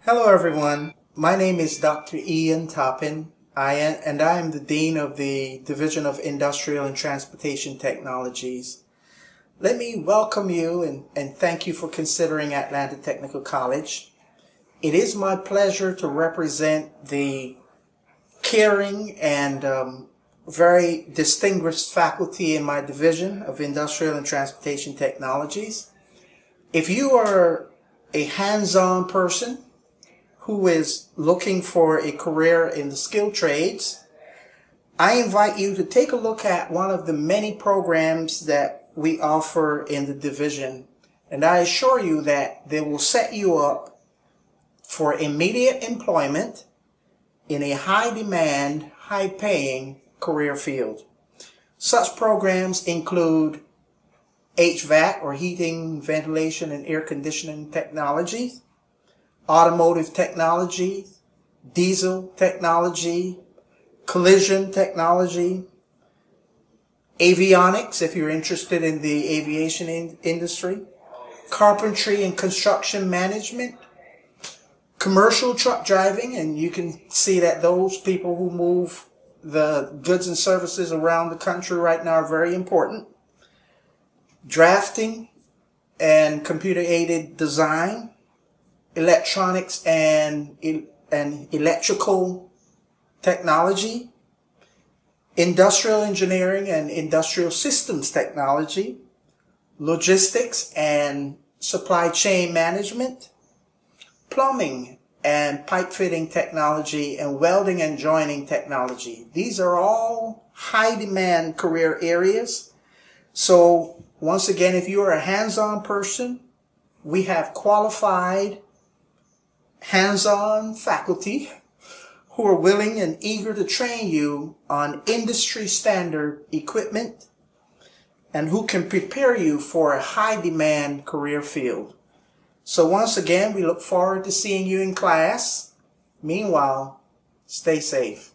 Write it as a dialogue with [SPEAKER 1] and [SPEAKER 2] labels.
[SPEAKER 1] Hello everyone, my name is Dr. Ian Toppin. I am the Dean of the Division of Industrial and Transportation Technologies. Let me welcome you and thank you for considering Atlanta Technical College. It is my pleasure to represent the caring and very distinguished faculty in my Division of Industrial and Transportation Technologies. If you are a hands-on person who is looking for a career in the skilled trades, I invite you to take a look at one of the many programs that we offer in the division, and I assure you that they will set you up for immediate employment in a high-demand, high-paying career field. Such programs include HVAC, or heating, ventilation, and air conditioning technology, automotive technology, diesel technology, collision technology, avionics if you're interested in the aviation industry, carpentry and construction management, commercial truck driving, and you can see that those people who move the goods and services around the country right now are very important, drafting and computer-aided design, electronics and electrical technology, industrial engineering and industrial systems technology, logistics and supply chain management, plumbing and pipe fitting technology, and welding and joining technology. These are all high demand career areas. So once again, if you are a hands-on person, we have qualified hands-on faculty who are willing and eager to train you on industry standard equipment and who can prepare you for a high demand career field. So once again, we look forward to seeing you in class. Meanwhile, stay safe.